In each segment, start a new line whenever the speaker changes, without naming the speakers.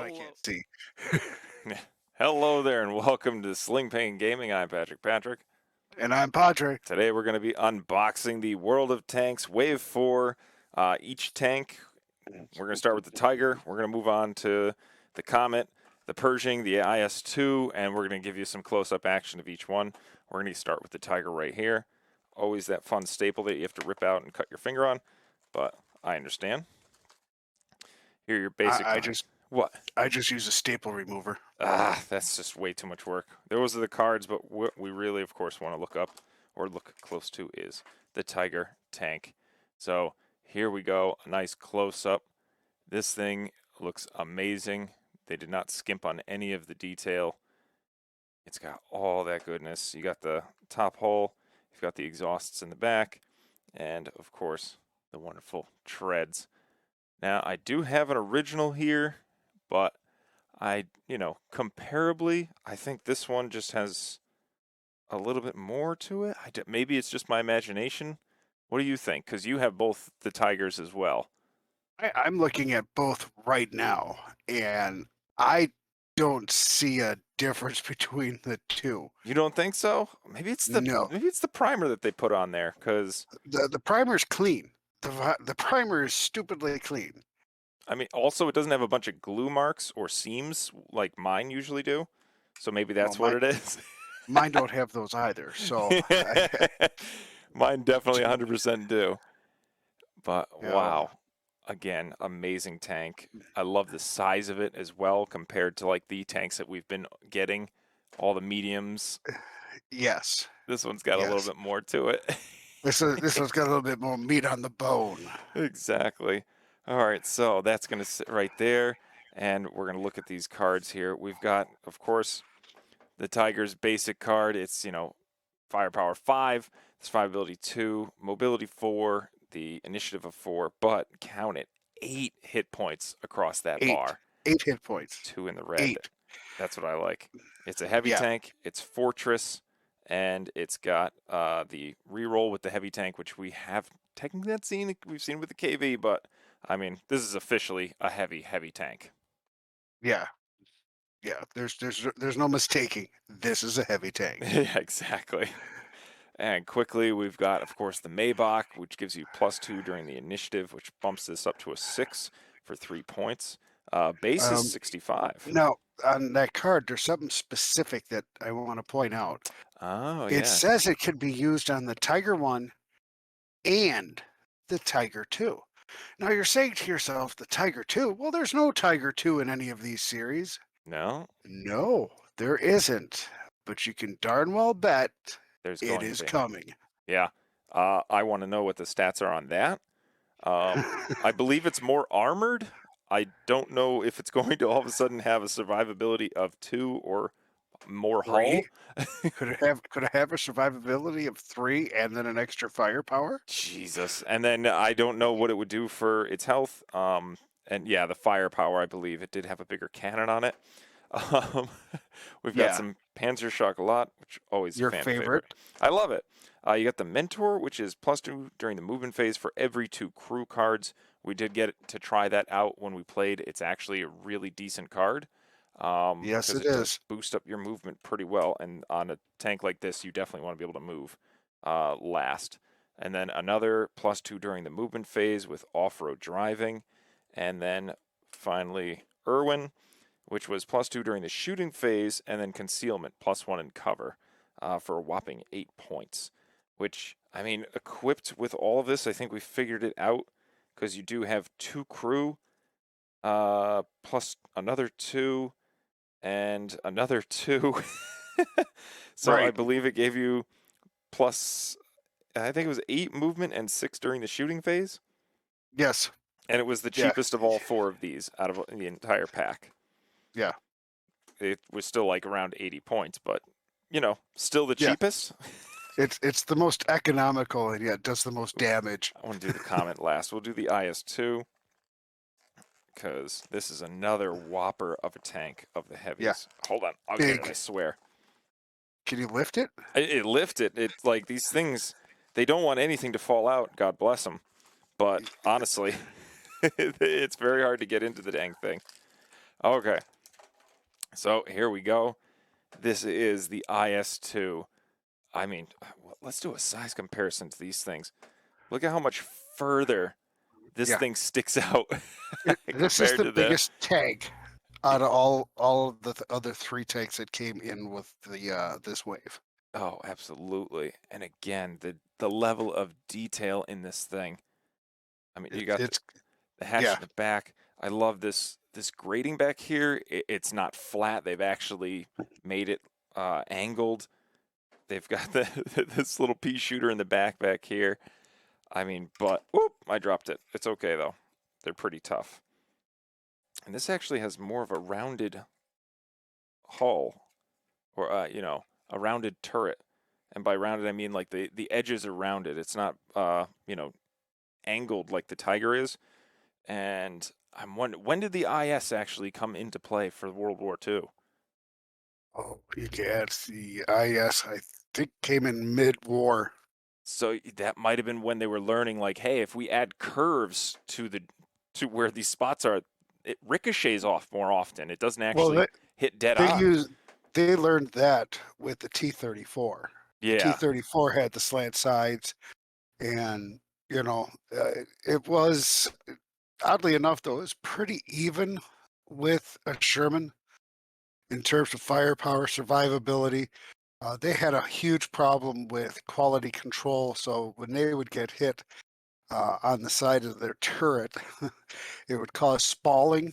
that I can't see.
Hello there, and welcome to Sling Pain Gaming. I'm Patrick.
And I'm Padre.
Today we're going to be unboxing the World of Tanks Wave 4. Each tank, we're going to start with the Tiger. We're going to move on to the Comet, the Pershing, the IS-2, and we're going to give you some close-up action of each one. We're going to start with the Tiger right here. Always that fun staple that you have to rip out and cut your finger on, but I understand. Here are your basic... What?
I just use a staple remover.
That's just way too much work. Those are the cards, but what we really, of course, want to look up or look close to is the Tiger tank. So here we go, a nice close-up. This thing looks amazing. They did not skimp on any of the detail. It's got all that goodness. You got the top hole, you've got the exhausts in the back, and, of course, the wonderful treads. Now, I do have an original here, but comparably, I think this one just has a little bit more to it. Maybe it's just my imagination. What do you think? Because you have both the Tigers as well.
I'm looking at both right now, and I don't see a difference between the two.
You don't think so? Maybe it's the primer that they put on there. Because
the primer's clean. The primer is stupidly clean.
I mean, also it doesn't have a bunch of glue marks or seams like mine usually do. So maybe that's what it is.
Mine don't have those either. So
mine definitely 100% do. But wow, again, amazing tank. I love the size of it as well compared to like the tanks that we've been getting, all the mediums.
Yes.
This one's got a little bit more to it.
This one's got a little bit more meat on the bone.
Exactly. All right, so that's going to sit right there, and we're going to look at these cards here. We've got, of course, the Tiger's basic card. It's, firepower 5, survivability 2, mobility 4, the initiative of 4, but count it, 8 hit points across that bar.
8 hit points.
2 in the red. 8. That's what I like. It's a heavy tank. It's Fortress, and it's got the reroll with the heavy tank, which we have technically not seen. We've seen with the KV, but I mean, this is officially a heavy tank.
Yeah. There's no mistaking. This is a heavy tank.
Yeah, exactly. And quickly, we've got, of course, the Maybach, which gives you +2 during the initiative, which bumps this up to a 6 for 3 points. Base is 65.
Now, on that card, there's something specific that I want to point out.
Oh,
It says it can be used on the Tiger 1 and the Tiger 2. Now, you're saying to yourself, the Tiger 2? Well, there's no Tiger 2 in any of these series.
No?
No, there isn't. But you can darn well bet it is coming.
Yeah. I want to know what the stats are on that. I believe it's more armored. I don't know if it's going to all of a sudden have a survivability of 2 or more hull.
Could it have a survivability of 3 and then an extra firepower?
Jesus. And then I don't know what it would do for its health. And yeah, the firepower, I believe it did have a bigger cannon on it. We've got some Panzer Chocolat, which always
your
fan
favorite.
I love it. You got the Mentor, which is +2 during the movement phase for every 2 crew cards. We did get to try that out when we played. It's actually a really decent card.
Yes, it is.
Boost up your movement pretty well, and on a tank like this, you definitely want to be able to move last. And then another +2 during the movement phase with off-road driving. And then finally, Irwin, which was +2 during the shooting phase, and then concealment, +1 in cover for a whopping 8 points. Which, I mean, equipped with all of this, I think we figured it out, because you do have 2 crew, plus another 2, and another 2. So I believe it gave you I think it was 8 movement and 6 during the shooting phase.
Yes.
And it was the cheapest of all 4 of these out of the entire pack.
Yeah.
It was still like around 80 points, but, still the cheapest.
It's the most economical and yet does the most damage.
I want to do the Comet last. We'll do the IS-2 because this is another whopper of a tank of the heavies.
Yeah.
Hold on. I'll get it, I swear.
Can you lift it?
It lifted. It's like these things, they don't want anything to fall out. God bless them. But honestly, it's very hard to get into the dang thing. Okay. So here we go. This is the IS-2. I mean, let's do a size comparison to these things. Look at how much further this
Yeah,
thing sticks out
this is
compared
the
to the.
biggest tank out of all of the other three tanks that came in with the this wave.
Oh, absolutely. And again, the level of detail in this thing. I mean, you got
It's
the hatch
yeah.
in the back. I love this grating back here. It's not flat. They've actually made it angled. They've got this little pea shooter in the back here. I mean, but whoop, I dropped it. It's okay though. They're pretty tough. And this actually has more of a rounded hull, or a rounded turret. And by rounded, I mean like the edges are rounded. It's not angled like the Tiger is. And I'm wondering, when did the IS actually come into play for World War II?
Oh, you get the IS. I think came in mid-war.
So that might have been when they were learning, like, hey, if we add curves to where these spots are, it ricochets off more often. It doesn't
Well,
actually hit dead
they
on.
used they learned that with the T-34. The
Yeah.
T-34 had the slant sides, and you know, it was oddly enough though, it was pretty even with a Sherman in terms of firepower, survivability. They had a huge problem with quality control, so when they would get hit on the side of their turret, it would cause spalling,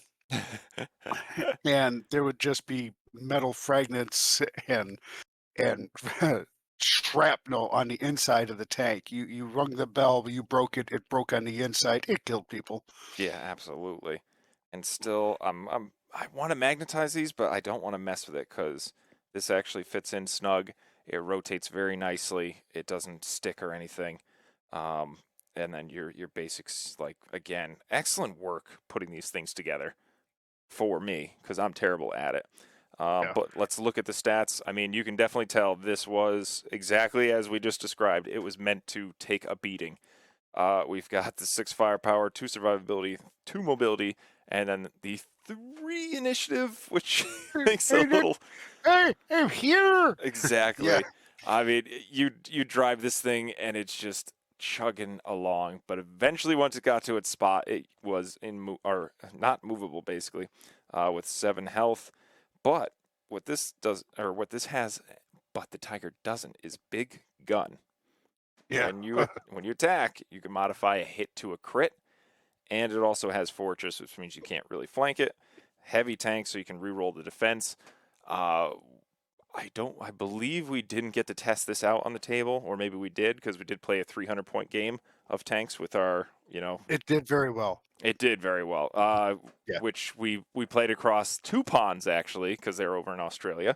and there would just be metal fragments and shrapnel on the inside of the tank. You rung the bell, you broke it. It broke on the inside. It killed people.
Yeah, absolutely. And still, I want to magnetize these, but I don't want to mess with it because this actually fits in snug. It rotates very nicely. It doesn't stick or anything. Um, and then your basics, like again, excellent work putting these things together for me because I'm terrible at it.
Yeah,
But let's look at the stats. I mean, you can definitely tell this was exactly as we just described. It was meant to take a beating. We've got the 6 firepower, 2 survivability, 2 mobility, and then the 3 initiative, which makes it
hey,
a little.
hey, I'm here. Yeah,
Exactly. I mean, you drive this thing and it's just chugging along, but eventually once it got to its spot, it was or not movable basically, with 7 health. But what this does, or what this has, but the Tiger doesn't, is big gun.
yeah.
When you attack, you can modify a hit to a crit, and it also has Fortress, which means you can't really flank it. Heavy tank, so you can reroll the defense. Uh, I believe we didn't get to test this out on the table, or maybe we did because we did play a 300-point game of tanks with our.
It did very well.
It did very well.
Yeah,
Which we played across 2 ponds actually because they're over in Australia.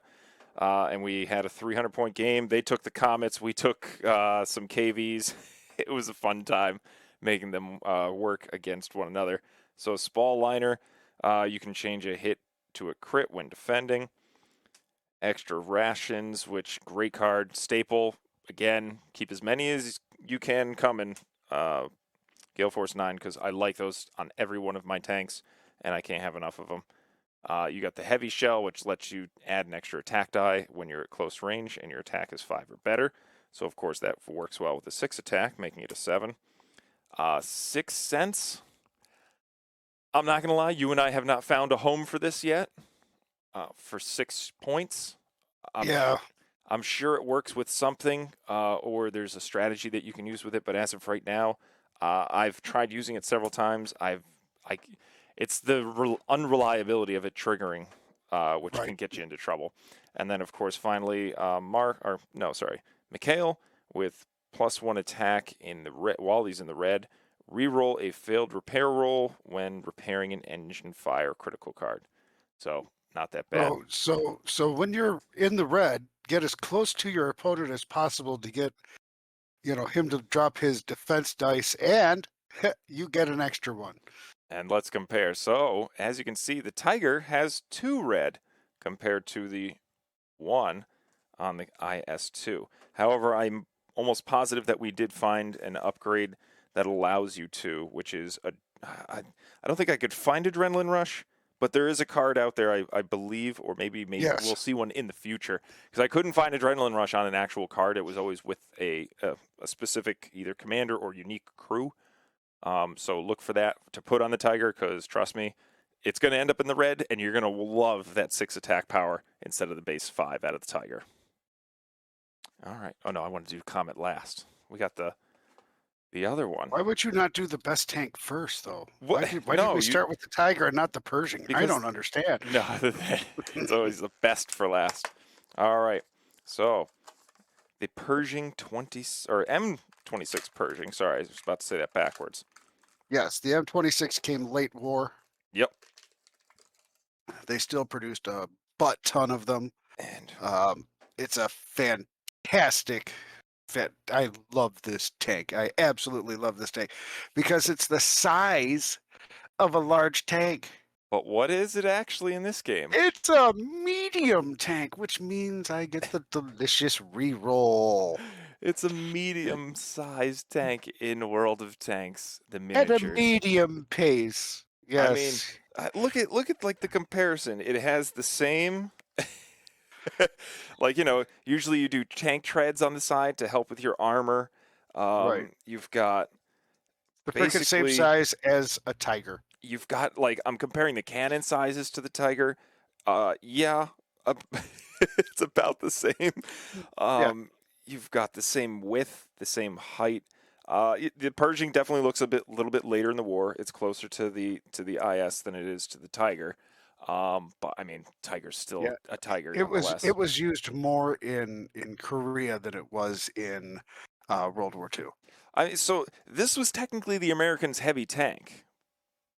And we had a 300-point game. They took the Comets. We took some KVs. It was a fun time making them work against one another. So Spall Liner, you can change a hit to a crit when defending. Extra rations, which great card. Staple, again, keep as many as you can coming. Gale Force 9, because I like those on every one of my tanks, and I can't have enough of them. You got the heavy shell, which lets you add an extra attack die when you're at close range and your attack is 5 or better. So, of course, that works well with the 6 attack, making it a 7. 6 cents. I'm not going to lie, you and I have not found a home for this yet. For 6 points, I'm,
yeah.
I'm sure it works with something, or there's a strategy that you can use with it. But as of right now, I've tried using it several times. It's the unreliability of it triggering, which
Right.
can get you into trouble. And then, of course, finally, Mikhail with +1 attack in the while he's in the red. Reroll a failed repair roll when repairing an engine fire critical card. So not that bad.
So when you're in the red, get as close to your opponent as possible to get him to drop his defense dice, and you get an extra one.
And let's compare. So, as you can see, the Tiger has 2 red compared to the 1 on the IS-2. However, I'm almost positive that we did find an upgrade that allows you to, which is I don't think I could find Adrenaline Rush, but there is a card out there, I believe, or maybe
Yes.
we'll see one in the future, because I couldn't find Adrenaline Rush on an actual card. It was always with a specific either commander or unique crew. So look for that to put on the Tiger, because trust me, it's going to end up in the red, and you're going to love that 6 attack power instead of the base 5 out of the Tiger. All right. Oh, no, I wanted to do Comet last. We got the other one.
Why would you not do the best tank first, though?
What?
Why did we start with the Tiger and not the Pershing? I don't understand.
No, it's always the best for last. All right. So the Pershing 20 or M26 Pershing. Sorry, I was about to say that backwards.
Yes, the M26 came late war.
Yep.
They still produced a butt ton of them.
And
It's a fantastic fit. I love this tank. I absolutely love this tank because it's the size of a large tank.
but what is it actually in this game?
It's a medium tank, which means I get the delicious reroll.
It's a medium-sized tank in World of Tanks, the
At a
miniatures.
medium pace. Yes.
I mean, look at like the comparison. It has the same like, usually you do tank treads on the side to help with your armor.
Right.
You've got
The freaking same
basically
size as a Tiger.
you've got like I'm comparing the cannon sizes to the Tiger. Yeah, it's about the same.
Yeah.
You've got the same width, the same height. The Pershing definitely looks little bit later in the war. It's closer to the IS than it is to the Tiger. But I mean, Tiger's still
Yeah.
a Tiger.
It was used more in Korea than it was in World War II.
So this was technically the Americans' heavy tank,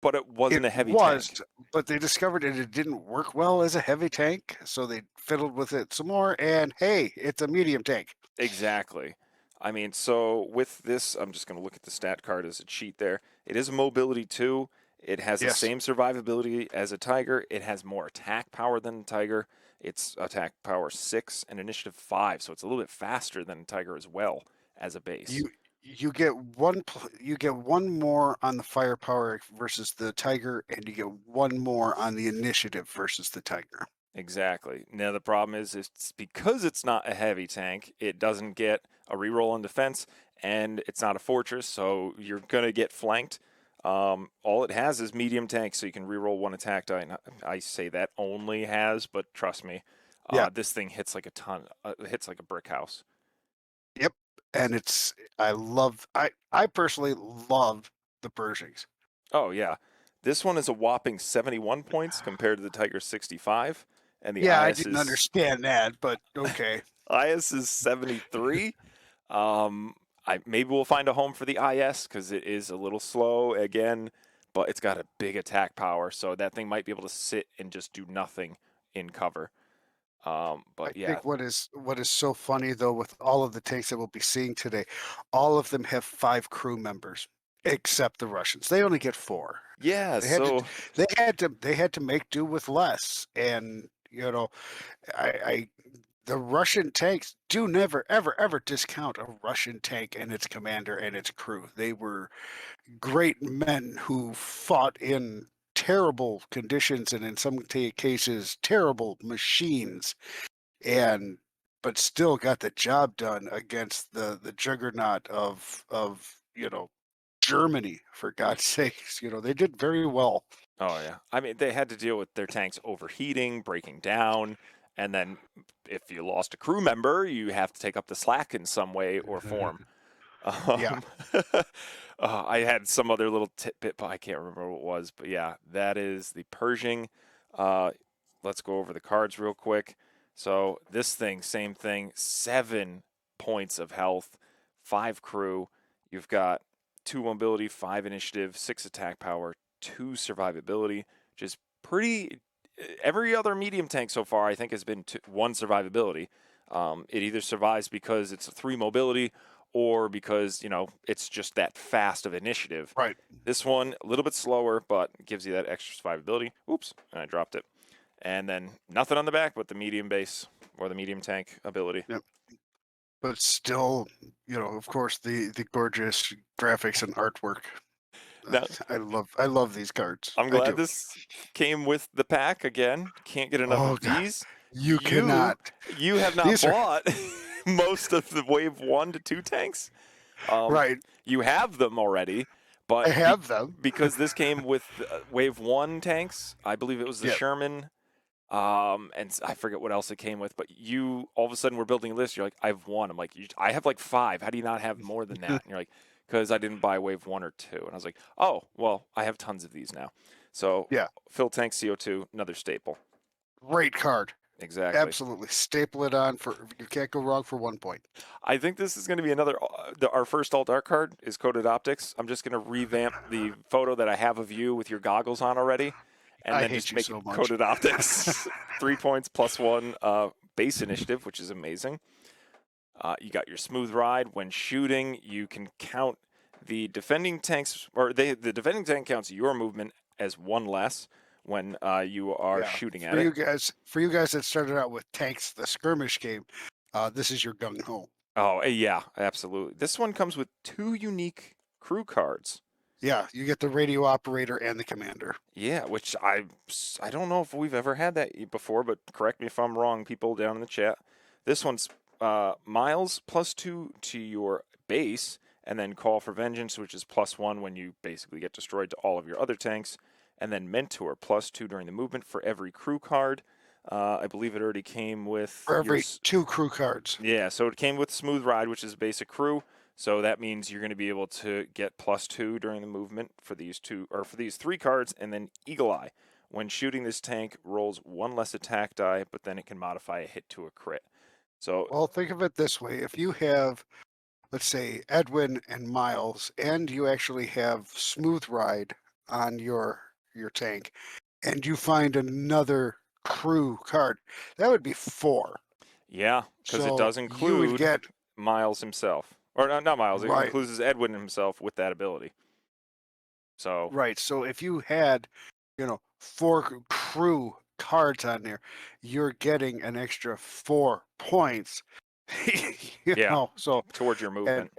but it wasn't
It
a heavy
was,
tank.
but they discovered it didn't work well as a heavy tank, so they fiddled with it some more, and hey, it's a medium tank.
Exactly. I mean, so with this, I'm just going to look at the stat card as a cheat there. It is a mobility 2. It has the
Yes.
same survivability as a Tiger. It has more attack power than the Tiger. It's attack power 6 and initiative 5, so it's a little bit faster than a Tiger as well as a base.
You get one more on the firepower versus the Tiger, and you get one more on the initiative versus the Tiger.
Exactly. Now the problem is it's because it's not a heavy tank, it doesn't get a reroll on defense, and it's not a fortress, so you're gonna get flanked. All it has is medium tank, so you can reroll 1 attack die. And I say that only has, but trust me,
Yeah.
this thing hits like a ton. It hits like a brick house.
Yep. And I personally love the Pershings.
Oh yeah, this one is a whopping 71 points compared to the Tiger 65, and the
I
IS
didn't
is
understand that, but okay.
IS is 73. Maybe we'll find a home for the IS because it is a little slow again, but it's got a big attack power, so that thing might be able to sit and just do nothing in cover. But
I
yeah,
think what is so funny though with all of the tanks that we'll be seeing today, all of them have 5 crew members, except the Russians. They only get 4.
yeah.
They had
So
to they had to make do with less, and I the Russian tanks do never ever discount a Russian tank and its commander and its crew. They were great men who fought in terrible conditions and in some cases terrible machines, and but still got the job done against the juggernaut of Germany, for God's sakes. They did very well.
oh yeah, I mean they had to deal with their tanks overheating, breaking down, and then if you lost a crew member, you have to take up the slack in some way or form.
Yeah.
I had some other little tidbit, but I can't remember what it was. But yeah, that is the Pershing. Let's go over the cards real quick. So this thing, same thing, 7 points of health, 5 crew. You've got 2 mobility, 5 initiative, 6 attack power, 2 survivability, which is pretty. Every other medium tank so far, I think, has been 1 survivability. It either survives because it's a 3 mobility or because, it's just that fast of initiative.
Right.
This one, a little bit slower, but gives you that extra survivability. Oops, and I dropped it. And then nothing on the back but the medium base or the medium tank ability.
Yep. But still, of course, the gorgeous graphics and artwork.
Now,
I love these cards.
I'm
I
glad
do.
this came with the pack again. Can't get enough
Oh
of
God,
these.
you
You
cannot.
you have not
These are
bought most of the Wave 1 to 2 tanks. Um,
right.
you have them already,
I
but
have them.
because this came with Wave 1 tanks, I believe it was the
Yeah.
Sherman, and I forget what else it came with, but you all of a sudden were building a list. You're like, I've one. I'm like, I have like 5. How do you not have more than that? And you're like, because I didn't buy Wave 1 or 2. And I was like, oh, well, I have tons of these now. So,
Yeah.
fill tank CO2, another staple.
Great card.
Exactly.
Absolutely. Staple it on for you can't go wrong for 1 point.
I think this is going to be another. Our first alt art card is Coded Optics. I'm just going to revamp the photo that I have of you with your goggles on already, and
I
then
hate
just
you
make it
so much.
Coded Optics. 3 points plus 1 base initiative, which is amazing. You got your smooth ride. When shooting, you can count the defending tanks, or the defending tank counts your movement as one less when you are
Yeah.
shooting
For
at it.
you guys that started out with tanks, the skirmish game, this is your gung ho.
Oh, yeah, absolutely. This one comes with 2 unique crew cards.
Yeah, you get the radio operator and the commander.
Yeah, which I don't know if we've ever had that before, but correct me if I'm wrong, people down in the chat. This one's miles +2 to your base, and then call for vengeance, which is +1 when you basically get destroyed to all of your other tanks, and then mentor +2 during the movement for every crew card. I believe it already came with
For
your
every 2 crew cards.
yeah, so it came with smooth ride, which is basic crew. So that means you're going to be able to get +2 during the movement for these 3 cards, and then Eagle Eye. When shooting, this tank rolls 1 less attack die, but then it can modify a hit to a crit. So
Well, think of it this way. If you have, let's say, Edwin and Miles, and you actually have Smooth Ride on your tank, and you find another crew card, that would be 4.
yeah, because it
So
does
you would
include
get
Miles himself, or not Miles. It
right,
includes Edwin himself with that ability. So
right. So if you had, 4 crew cards on there, you're getting an extra 4 points.
yeah,
So
towards your
and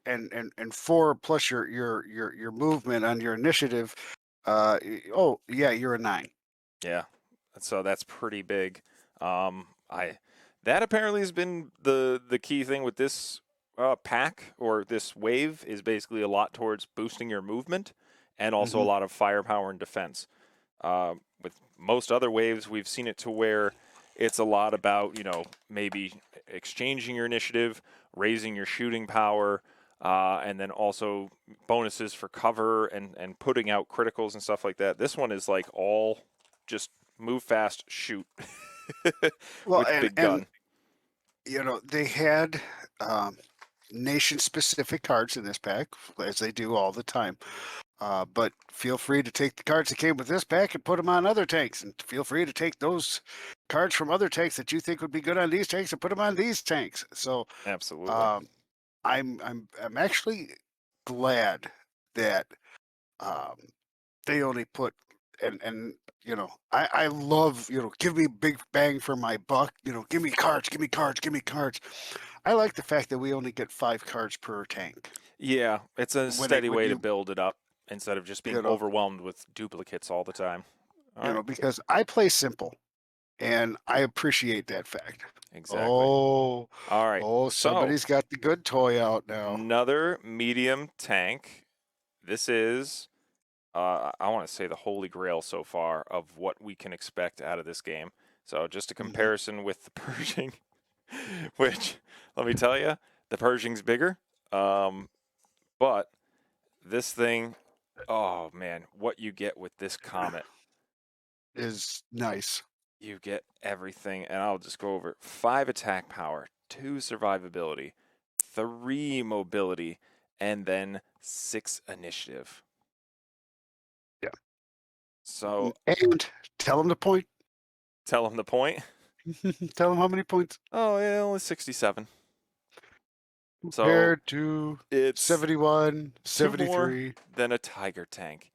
movement.
and 4 plus your movement on your initiative. Oh yeah, you're a 9.
Yeah, so that's pretty big. I that apparently has been the key thing with this pack or this wave is basically a lot towards boosting your movement and also a
Hmm.
lot of firepower and defense. With most other waves, we've seen it to where it's a lot about maybe exchanging your initiative, raising your shooting power. And then also bonuses for cover and putting out criticals and stuff like that. This one is like all just move fast, shoot
Well,
with
and
big
and
gun.
they had nation-specific cards in this pack, as they do all the time. But feel free to take the cards that came with this pack and put them on other tanks, and feel free to take those cards from other tanks that you think would be good on these tanks and put them on these tanks. So
Absolutely.
um, I'm actually glad that um, they only put and I love give me big bang for my buck, give me cards, give me cards, give me cards. I like the fact that we only get 5 cards per tank
Yeah, it's a steady
when
way to
you
build it up instead of just being
you know
overwhelmed with duplicates all the time. All right.
because I play simple and I appreciate that fact.
Exactly.
Oh,
All right.
oh,
So
somebody's got the good toy out now.
another medium tank. This is I want to say the holy grail so far of what we can expect out of this game. So just a
Hmm.
comparison with the Pershing, which let me tell you, the Pershing's bigger, um, but this thing, oh man, what you get with this Comet,
Is nice.
you get everything, and I'll just go over it. 5 attack power, 2 survivability, 3 mobility, and then 6 initiative.
Yeah.
So
And tell them the point.
tell them the point.
Tell them how many points
Oh, yeah, only 67. So
compared to
it's
71,
2 more
73.
than a Tiger tank.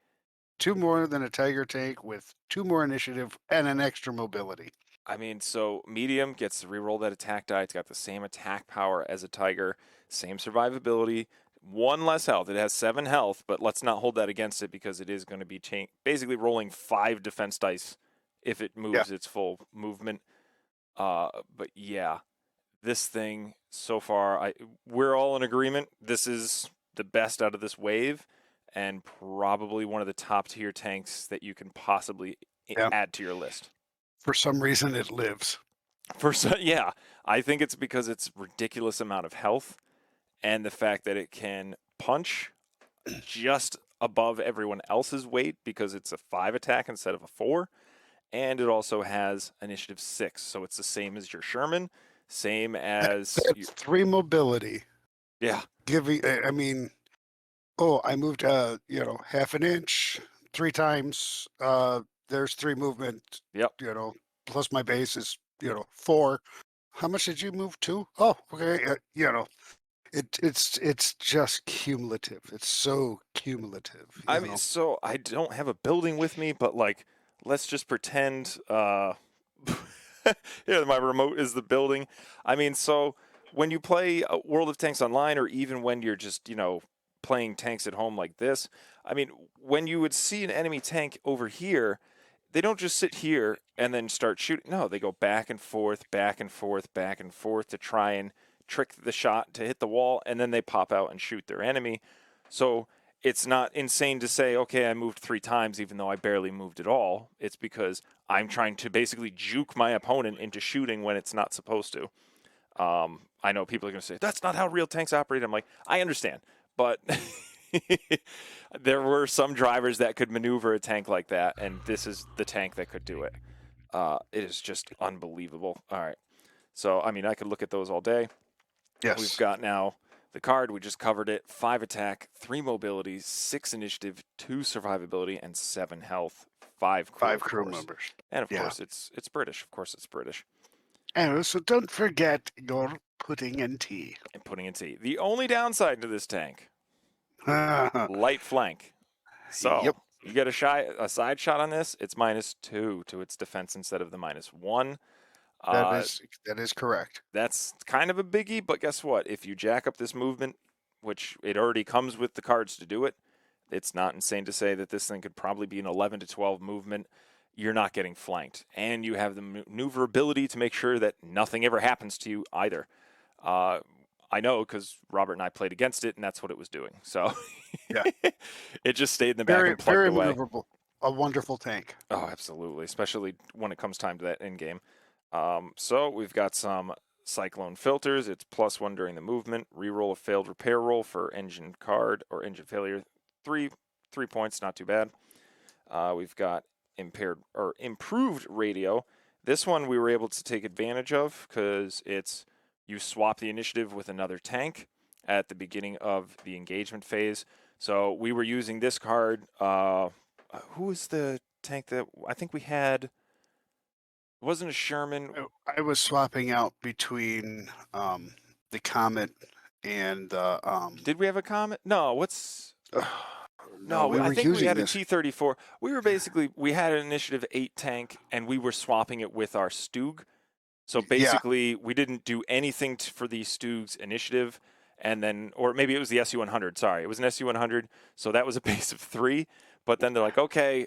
2 more than a Tiger tank with 2 more initiative and an extra mobility.
I mean, so medium gets to reroll that attack die. It's got the same attack power as a Tiger, same survivability, 1 less health. It has 7 health, but let's not hold that against it because it is going to be basically rolling 5 defense dice if it moves its full movement. But yeah, this thing so far, we're all in agreement. This is the best out of this wave, and probably one of the top tier tanks that you can possibly add to your list.
For some reason, it lives.
Yeah, I think it's because it's ridiculous amount of health, and the fact that it can punch just above everyone else's weight because it's a 5 attack instead of a 4. And it also has initiative 6, so it's the same as your Sherman, same as
That's 3 mobility.
Yeah.
I mean, I moved half an inch 3 times. There's 3 movement.
Yep.
Plus my base is 4. How much did you move? 2? Oh, okay. It's just cumulative. It's so cumulative.
I mean, so I don't have a building with me, but like, let's just pretend my remote is the building. I mean, so when you play World of Tanks online, or even when you're just playing tanks at home like this, I mean, when you would see an enemy tank over here, they don't just sit here and then start shooting. No, they go back and forth, back and forth, back and forth to try and trick the shot to hit the wall, and then they pop out and shoot their enemy. So it's not insane to say, okay, I moved 3 times even though I barely moved at all. It's because I'm trying to basically juke my opponent into shooting when it's not supposed to. I know people are going to say, that's not how real tanks operate. I'm like, I understand. But there were some drivers that could maneuver a tank like that, and this is the tank that could do it. It is just unbelievable. All right. So, I mean, I could look at those all day.
Yes.
We've got now the card. We just covered it. 5 attack, 3 mobility, 6 initiative, 2 survivability, and 7 health. 5 crew
members.
And, of course, it's British. Of course, it's British.
And so don't forget your pudding and tea.
And pudding and tea. The only downside to this tank, light flank. So you get a side shot on this, it's -2 to its defense instead of the -1.
That is correct.
That's kind of a biggie, but guess what? If you jack up this movement, which it already comes with the cards to do it, it's not insane to say that this thing could probably be an 11 to 12 movement. You're not getting flanked, and you have the maneuverability to make sure that nothing ever happens to you either. I know because Robert and I played against it, and that's what it was doing. So
yeah,
it just stayed in the back and plugged
very
away.
maneuverable. A wonderful tank.
Oh, absolutely, especially when it comes time to that end game. So we've got some Cyclone filters. It's +1 during the movement. Reroll a failed repair roll for engine card or engine failure. 3 points, not too bad. We've got improved radio. This one we were able to take advantage of because you swap the initiative with another tank at the beginning of the engagement phase. So we were using this card. Who was the tank that I think we had? It wasn't a Sherman.
I was swapping out between the Comet and the.
Did we have a Comet? No.
No,
I think we had a T-34. We had an initiative 8 tank, and we were swapping it with our Stug. So basically, we didn't do anything for the Stug's initiative, and then, or maybe it was the SU-100. Sorry, it was an SU-100. So that was a base of 3. But then they're like, okay,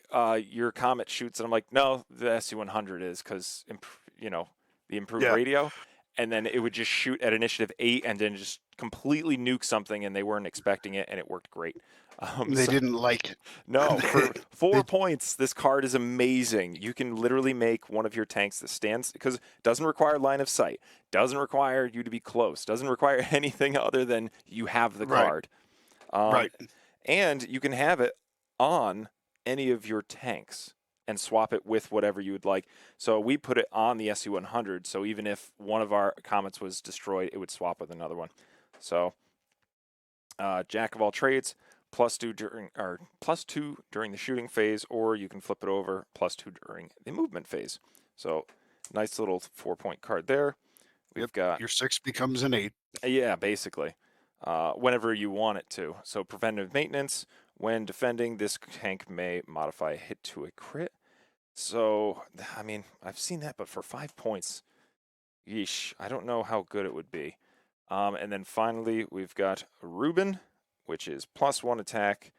your Comet shoots, and I'm like, no, the SU-100 is because the improved radio, and then it would just shoot at initiative 8 and then just completely nuke something, and they weren't expecting it, and it worked great.
They didn't like it.
No, for 4 points, this card is amazing. You can literally make one of your tanks that stands, because it doesn't require line of sight, doesn't require you to be close, doesn't require anything other than you have the card.
Right.
And you can have it on any of your tanks and swap it with whatever you would like. So we put it on the SU-100, so even if one of our Comets was destroyed, it would swap with another one. So, jack of all trades, +2 during the shooting phase, or you can flip it over, +2 during the movement phase. So, nice little 4-point card there. We've got
your 6 becomes an 8.
Yeah, basically, whenever you want it to. So, preventive maintenance. When defending, this tank may modify a hit to a crit. So, I mean, I've seen that, but for 5 points, yeesh, I don't know how good it would be. And then finally, we've got Ruben. which is +1 attack.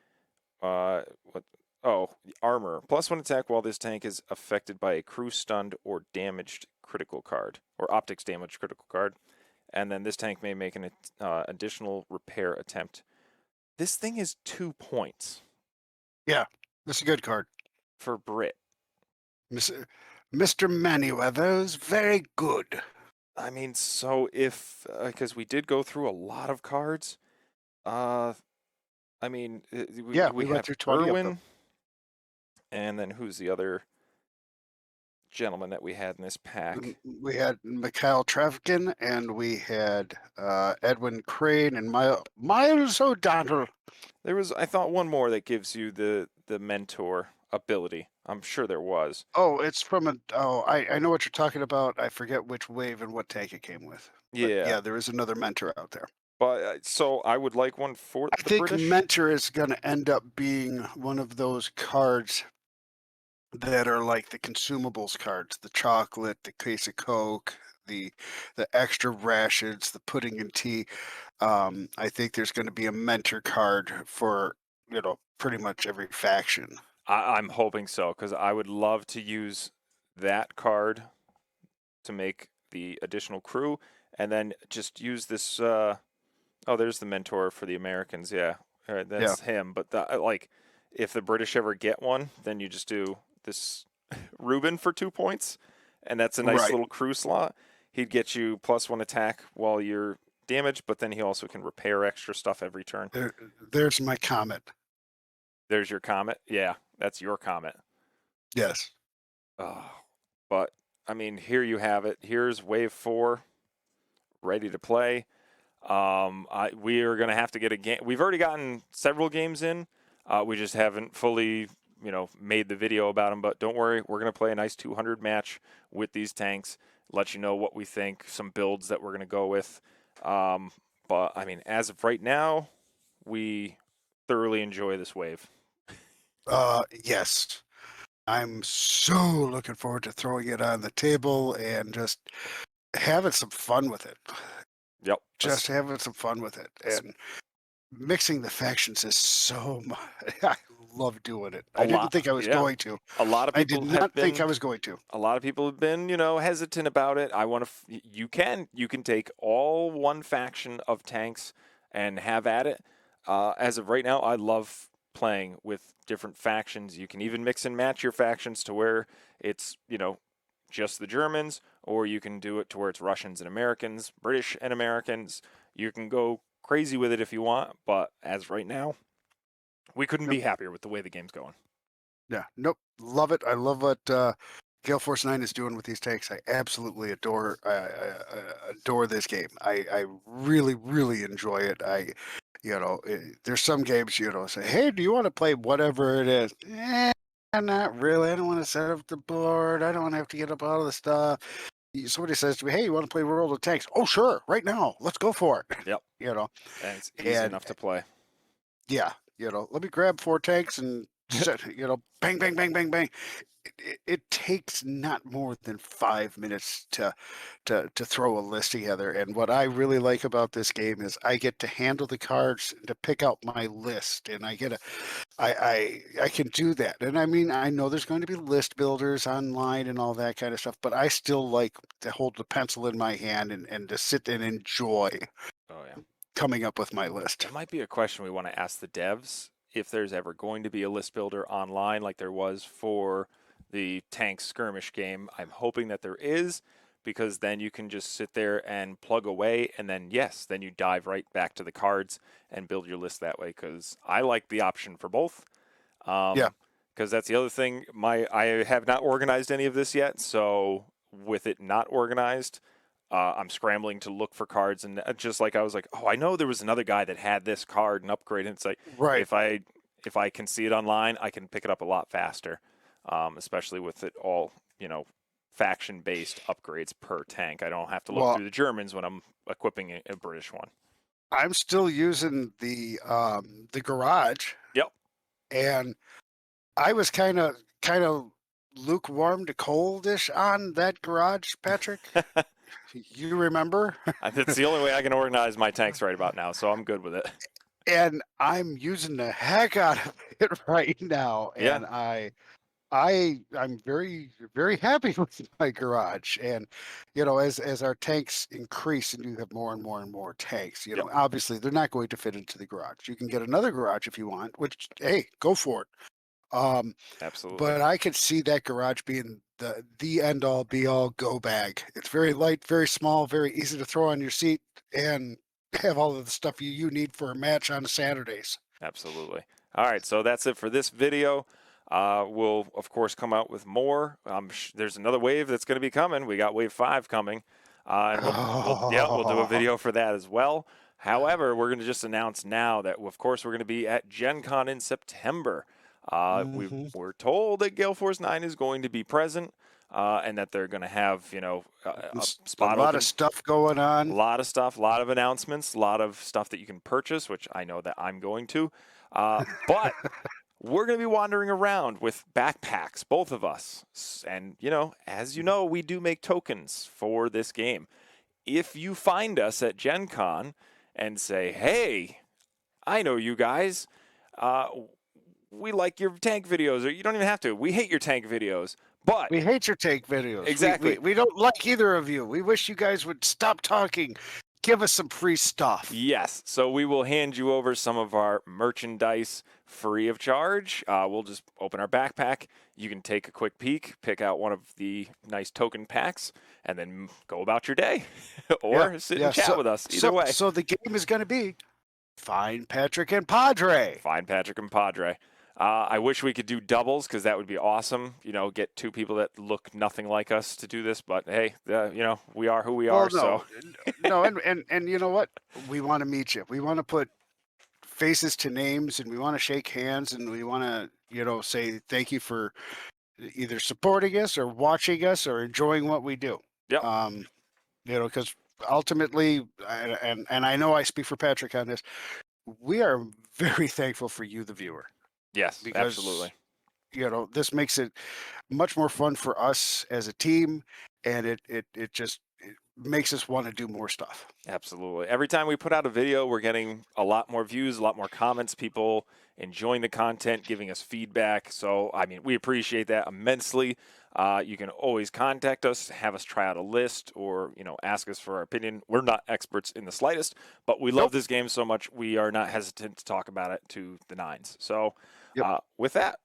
What? Oh, armor. +1 attack while this tank is affected by a crew stunned or damaged critical card, or optics damaged critical card. And then this tank may make an additional repair attempt. This thing is 2 points
Yeah, that's a good card.
for Brit.
Mr. Manyweather's very good.
I mean, so if because we did go through a lot of cards, I mean,
Yeah,
we
we went
have
through 20 of them.
Irwin, and then who's the other gentleman that we had in this pack?
We had Mikhail Trevkin, and we had Edwin Crane and Miles O'Donnell.
There was, I thought, one more that gives you the mentor ability. I'm sure there was.
Oh, it's from I know what you're talking about. I forget which wave and what tank it came with. But
Yeah,
yeah, there is another mentor out there.
but so I would like one for
I
the
think
British.
mentor is going to end up being one of those cards that are like the consumables cards, the chocolate, the case of Coke, the extra rations, the pudding and tea. I think there's going to be a mentor card for, pretty much every faction.
I'm hoping so because I would love to use that card to make the additional crew, and then just use this. Oh, there's the mentor for the Americans. Yeah, all right,
Yeah,
that's him. But like, if the British ever get one, then you just do this Reuben for 2 points, and that's a nice
right.
little crew slot. He'd get you +1 attack while you're damaged, but then he also can repair extra stuff every turn.
There's my Comet.
There's your Comet. Yeah, that's your Comet.
Yes.
Oh, but I mean, here you have it. Here's Wave 4 ready to play. We are going to have to get a game. We've already gotten several games in. We just haven't fully, made the video about them. But don't worry, we're going to play a nice 200 match with these tanks. Let you know what we think, some builds that we're going to go with. But I mean, as of right now, we thoroughly enjoy this wave.
Yes. I'm so looking forward to throwing it on the table and just having some fun with it.
Yep.
Just having some fun with it. And mixing the factions is so much. I love doing it.
A
I didn't
lot.
think I was
Yeah.
going to.
A lot of
I did
people have
not think
been.
I was going to.
A lot of people have been, hesitant about it. I want to. You can take all one faction of tanks and have at it. As of right now, I love playing with different factions. You can even mix and match your factions to where it's just the Germans, or you can do it to where it's Russians and Americans, British and Americans. You can go crazy with it if you want, but as right now, we couldn't
Nope.
be happier with the way the game's going.
Yeah. Nope. Love it. I love what Gale Force 9 is doing with these tanks. I absolutely adore this game. I really, really enjoy it. There's some games, say, hey, do you want to play whatever it is? Not really. I don't want to set up the board. I don't want to have to get up all of the stuff. Somebody says to me, hey, you want to play World of Tanks? Oh, sure. Right now. Let's go for it.
Yep. And it's easy
And
enough to play.
yeah, let me grab 4 tanks and set, bang, bang, bang, bang, bang. It takes not more than 5 minutes to throw a list together. And what I really like about this game is I get to handle the cards to pick out my list, and I can do that. And I mean, I know there's going to be list builders online and all that kind of stuff, but I still like to hold the pencil in my hand and to sit and enjoy
Oh yeah.
coming up with my list.
That might be a question we want to ask the devs, if there's ever going to be a list builder online like there was for the tank skirmish game. I'm hoping that there is, because then you can just sit there and plug away, and then then you dive right back to the cards and build your list that way, because I like the option for both.
Yeah.
Because that's the other thing. I have not organized any of this yet, so with it not organized, I'm scrambling to look for cards, and just like I was like, oh, I know there was another guy that had this card and upgrade, and it's like,
Right.
if I can see it online, I can pick it up a lot faster, especially with it all faction based upgrades per tank. I don't have to look through the Germans when I'm equipping a British one.
I'm still using the garage.
Yep.
And I was kind of lukewarm to coldish on that garage, Patrick. You remember?
That's the only way I can organize my tanks right about now, so I'm good with it.
and I'm using the heck out of it right now,
Yeah.
and I'm very, very happy with my garage. And as our tanks increase and you have more and more and more tanks,
Yep.
obviously they're not going to fit into the garage. You can get another garage if you want, which, hey, go for it. Um,
Absolutely.
but I could see that garage being the end all be all go bag. It's very light, very small, very easy to throw on your seat, and have all of the stuff you need for a match on Saturdays.
Absolutely. All right, so that's it for this video. We'll of course come out with more. There's another wave that's going to be coming. We got wave 5 coming, and we'll do a video for that as well. However, we're going to just announce now that of course we're going to be at Gen Con in September.
Mhm.
We're told that Gale Force 9 is going to be present, and that they're going to have a
A
spot
lot of
open.
stuff going
A
on.
lot of stuff, a lot of announcements, a lot of stuff that you can purchase, which I know that I'm going to. But we're going to be wandering around with backpacks, both of us. And, as you know, we do make tokens for this game. If you find us at Gen Con and say, hey, I know you guys, uh, we like your tank videos, or you don't even have to. We hate your tank videos. But,
We hate your take videos. We, we
exactly.
we don't like either of you. We wish you guys would stop talking. Give us some free stuff.
Yes, so we will hand you over some of our merchandise free of charge. We'll just open our backpack. You can take a quick peek, pick out one of the nice token packs, and then go about your day,
Yeah,
or sit and
yeah.
chat
So
with us. Either
so
way,
so the game is going to be Find Patrick and Padre.
find Patrick and Padre. I wish we could do doubles because that would be awesome. Get two people that look nothing like us to do this. But hey, we are who we are.
Well,
So
no, and you know what? We want to meet you. We want to put faces to names, and we want to shake hands, and we want to, say thank you for either supporting us or watching us or enjoying what we do.
yep,
Um, because ultimately, and I know I speak for Patrick on this, we are very thankful for you, the viewer,
yes,
because
absolutely.
this makes it much more fun for us as a team, and it just makes us want to do more stuff.
Absolutely. Every time we put out a video, we're getting a lot more views, a lot more comments, people enjoying the content, giving us feedback. So, I mean, we appreciate that immensely. You can always contact us, have us try out a list, or, ask us for our opinion. We're not experts in the slightest, but we love
Nope.
this game so much, we are not hesitant to talk about it to the nines. So,
Yep.
with that,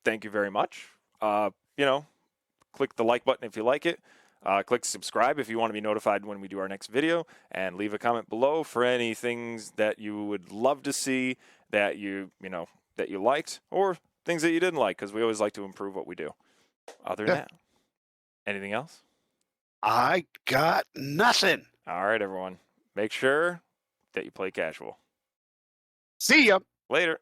thank you very much. You know, click the like button if you like it. Click subscribe if you want to be notified when we do our next video, and leave a comment below for any things that you would love to see that that you liked, or things that you didn't like, because we always like to improve what we do. Other than
Yeah.
that, anything else?
I got nothing.
All right, everyone. Make sure that you play casual.
See ya.
Later.